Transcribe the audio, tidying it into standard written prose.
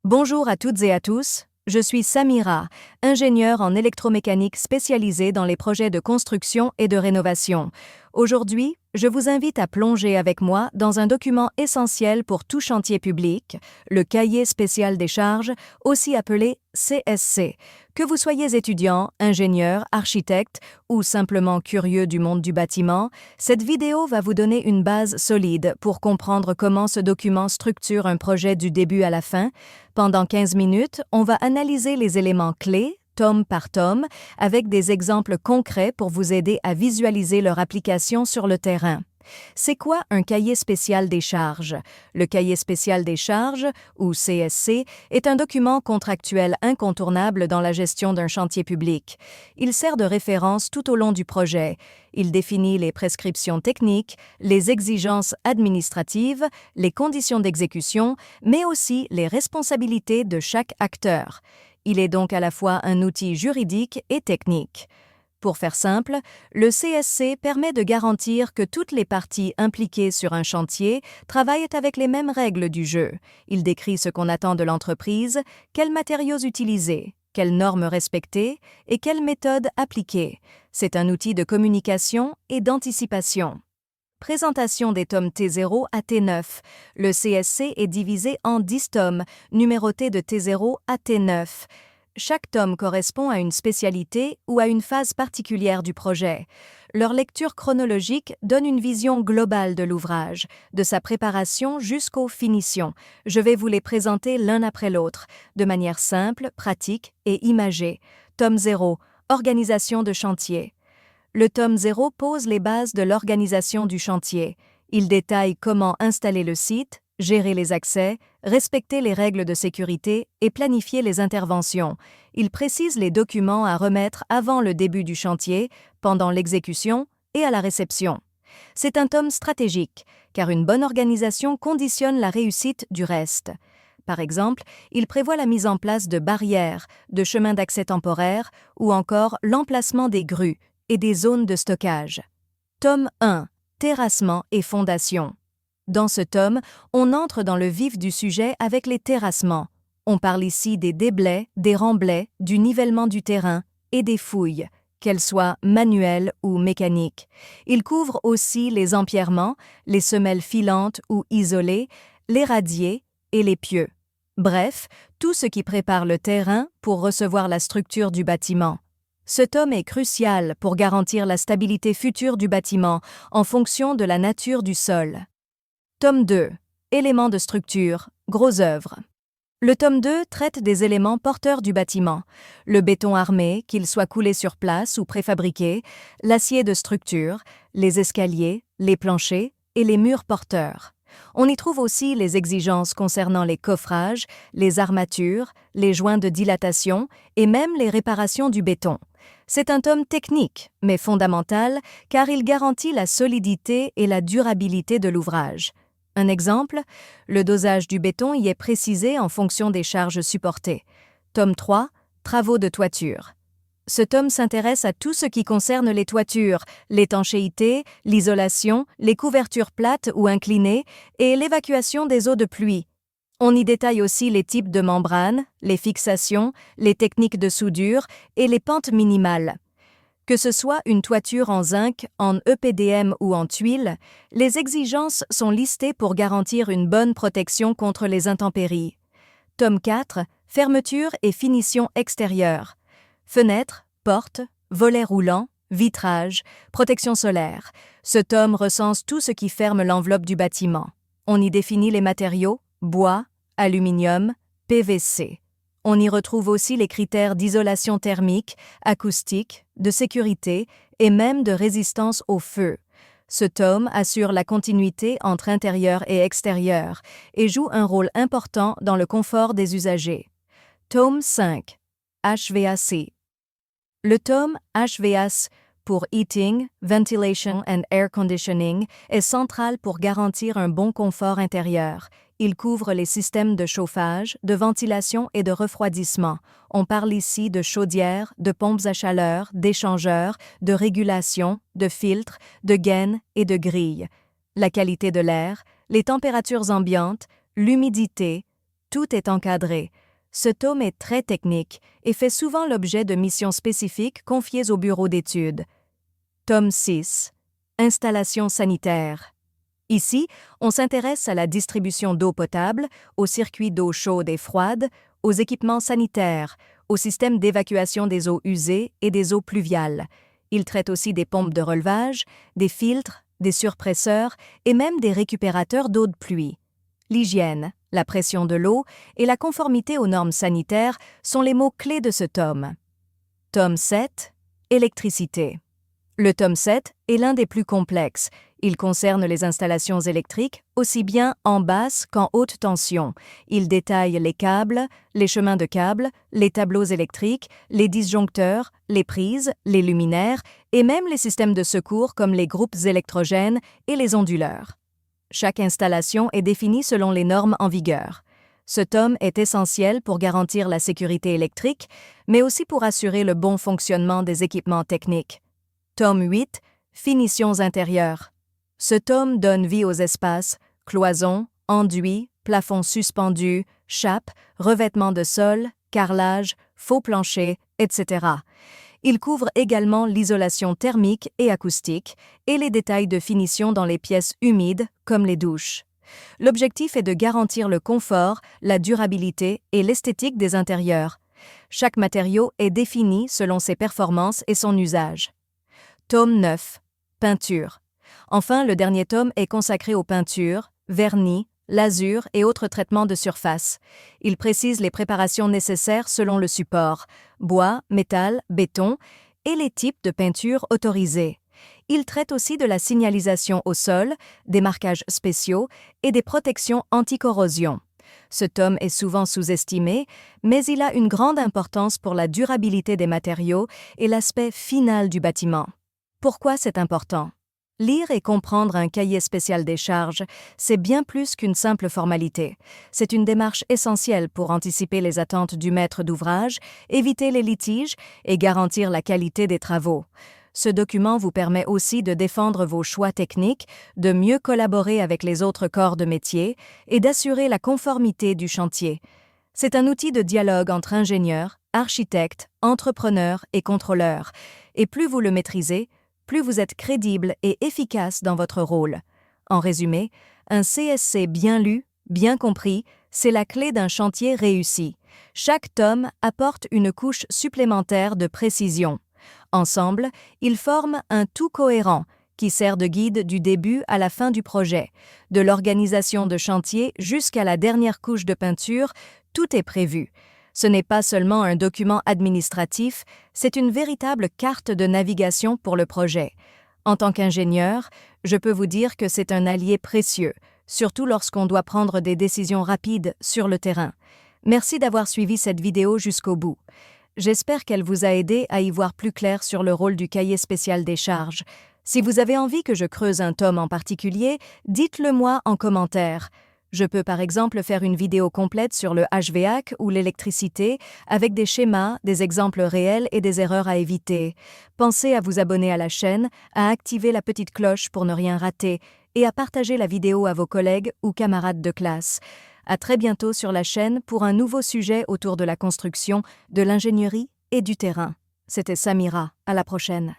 Bonjour à toutes et à tous, je suis Samira, ingénieure en électromécanique spécialisée dans les projets de construction et de rénovation. Aujourd'hui, je vous invite à plonger avec moi dans un document essentiel pour tout chantier public, le cahier spécial des charges, aussi appelé CSC. Que vous soyez étudiant, ingénieur, architecte ou simplement curieux du monde du bâtiment, cette vidéo va vous donner une base solide pour comprendre comment ce document structure un projet du début à la fin. Pendant 15 minutes, on va analyser les éléments clés, tome par tome, avec des exemples concrets pour vous aider à visualiser leur application sur le terrain. C'est quoi un cahier spécial des charges? Le cahier spécial des charges, ou CSC, est un document contractuel incontournable dans la gestion d'un chantier public. Il sert de référence tout au long du projet. Il définit les prescriptions techniques, les exigences administratives, les conditions d'exécution, mais aussi les responsabilités de chaque acteur. Il est donc à la fois un outil juridique et technique. Pour faire simple, le CSC permet de garantir que toutes les parties impliquées sur un chantier travaillent avec les mêmes règles du jeu. Il décrit ce qu'on attend de l'entreprise, quels matériaux utiliser, quelles normes respecter et quelles méthodes appliquer. C'est un outil de communication et d'anticipation. Présentation des tomes T0 à T9. Le CSC est divisé en 10 tomes, numérotés de T0 à T9. Chaque tome correspond à une spécialité ou à une phase particulière du projet. Leur lecture chronologique donne une vision globale de l'ouvrage, de sa préparation jusqu'aux finitions. Je vais vous les présenter l'un après l'autre, de manière simple, pratique et imagée. Tome 0. Organisation de chantier. Le tome 0 pose les bases de l'organisation du chantier. Il détaille comment installer le site, gérer les accès, respecter les règles de sécurité et planifier les interventions. Il précise les documents à remettre avant le début du chantier, pendant l'exécution et à la réception. C'est un tome stratégique, car une bonne organisation conditionne la réussite du reste. Par exemple, il prévoit la mise en place de barrières, de chemins d'accès temporaires ou encore l'emplacement des grues et des zones de stockage. Tome 1. Terrassement et fondation. Dans ce tome, on entre dans le vif du sujet avec les terrassements. On parle ici des déblais, des remblais, du nivellement du terrain et des fouilles, qu'elles soient manuelles ou mécaniques. Il couvre aussi les empierrements, les semelles filantes ou isolées, les radiers et les pieux. Bref, tout ce qui prépare le terrain pour recevoir la structure du bâtiment. Ce tome est crucial pour garantir la stabilité future du bâtiment en fonction de la nature du sol. Tome 2. Éléments de structure, gros œuvres. Le tome 2 traite des éléments porteurs du bâtiment, le béton armé, qu'il soit coulé sur place ou préfabriqué, l'acier de structure, les escaliers, les planchers et les murs porteurs. On y trouve aussi les exigences concernant les coffrages, les armatures, les joints de dilatation et même les réparations du béton. C'est un tome technique, mais fondamental, car il garantit la solidité et la durabilité de l'ouvrage. Un exemple, le dosage du béton y est précisé en fonction des charges supportées. Tome 3, travaux de toiture. Ce tome s'intéresse à tout ce qui concerne les toitures, l'étanchéité, l'isolation, les couvertures plates ou inclinées et l'évacuation des eaux de pluie. On y détaille aussi les types de membranes, les fixations, les techniques de soudure et les pentes minimales. Que ce soit une toiture en zinc, en EPDM ou en tuiles, les exigences sont listées pour garantir une bonne protection contre les intempéries. Tome 4. Fermeture et finition extérieure. Fenêtres, portes, volets roulants, vitrage, protection solaire. Ce tome recense tout ce qui ferme l'enveloppe du bâtiment. On y définit les matériaux, bois, aluminium, PVC. On y retrouve aussi les critères d'isolation thermique, acoustique, de sécurité et même de résistance au feu. Ce tome assure la continuité entre intérieur et extérieur et joue un rôle important dans le confort des usagers. Tome 5. HVAC. Le tome HVAC pour Heating, Ventilation and Air Conditioning est central pour garantir un bon confort intérieur. Il couvre les systèmes de chauffage, de ventilation et de refroidissement. On parle ici de chaudières, de pompes à chaleur, d'échangeurs, de régulation, de filtres, de gaines et de grilles. La qualité de l'air, les températures ambiantes, l'humidité, Tout est encadré. Ce tome est très technique et fait souvent l'objet de missions spécifiques confiées au bureau d'études. Tome 6. Installation sanitaire. Ici, on s'intéresse à la distribution d'eau potable, aux circuits d'eau chaude et froide, aux équipements sanitaires, au système d'évacuation des eaux usées et des eaux pluviales. Il traite aussi des pompes de relevage, des filtres, des surpresseurs et même des récupérateurs d'eau de pluie. L'hygiène, la pression de l'eau et la conformité aux normes sanitaires sont les mots-clés de ce tome. Tome 7. Électricité. Le tome 7 est l'un des plus complexes. Il concerne les installations électriques aussi bien en basse qu'en haute tension. Il détaille les câbles, les chemins de câbles, les tableaux électriques, les disjoncteurs, les prises, les luminaires et même les systèmes de secours comme les groupes électrogènes et les onduleurs. Chaque installation est définie selon les normes en vigueur. Ce tome est essentiel pour garantir la sécurité électrique, mais aussi pour assurer le bon fonctionnement des équipements techniques. Tome 8. Finitions intérieures. Ce tome donne vie aux espaces, cloisons, enduits, plafonds suspendus, chappes, revêtements de sol, carrelage, faux planchers, etc. Il couvre également l'isolation thermique et acoustique et les détails de finition dans les pièces humides comme les douches. L'objectif est de garantir le confort, la durabilité et l'esthétique des intérieurs. Chaque matériau est défini selon ses performances et son usage. Tome 9. Peinture. Enfin, le dernier tome est consacré aux peintures, vernis, lasures et autres traitements de surface. Il précise les préparations nécessaires selon le support, bois, métal, béton, et les types de peintures autorisés. Il traite aussi de la signalisation au sol, des marquages spéciaux et des protections anti-corrosion. Ce tome est souvent sous-estimé, mais il a une grande importance pour la durabilité des matériaux et l'aspect final du bâtiment. Pourquoi c'est important? Lire et comprendre un cahier spécial des charges, c'est bien plus qu'une simple formalité. C'est une démarche essentielle pour anticiper les attentes du maître d'ouvrage, éviter les litiges et garantir la qualité des travaux. Ce document vous permet aussi de défendre vos choix techniques, de mieux collaborer avec les autres corps de métier et d'assurer la conformité du chantier. C'est un outil de dialogue entre ingénieurs, architectes, entrepreneurs et contrôleurs. Et plus vous le maîtrisez, plus vous êtes crédible et efficace dans votre rôle. En résumé, un CSC bien lu, bien compris, c'est la clé d'un chantier réussi. Chaque tome apporte une couche supplémentaire de précision. Ensemble, ils forment un tout cohérent qui sert de guide du début à la fin du projet. De l'organisation de chantier jusqu'à la dernière couche de peinture, tout est prévu. Ce n'est pas seulement un document administratif, c'est une véritable carte de navigation pour le projet. En tant qu'ingénieur, je peux vous dire que c'est un allié précieux, surtout lorsqu'on doit prendre des décisions rapides sur le terrain. Merci d'avoir suivi cette vidéo jusqu'au bout. J'espère qu'elle vous a aidé à y voir plus clair sur le rôle du cahier spécial des charges. Si vous avez envie que je creuse un tome en particulier, dites-le moi en commentaire. Je peux par exemple faire une vidéo complète sur le HVAC ou l'électricité avec des schémas, des exemples réels et des erreurs à éviter. Pensez à vous abonner à la chaîne, à activer la petite cloche pour ne rien rater et à partager la vidéo à vos collègues ou camarades de classe. À très bientôt sur la chaîne pour un nouveau sujet autour de la construction, de l'ingénierie et du terrain. C'était Samira, à la prochaine.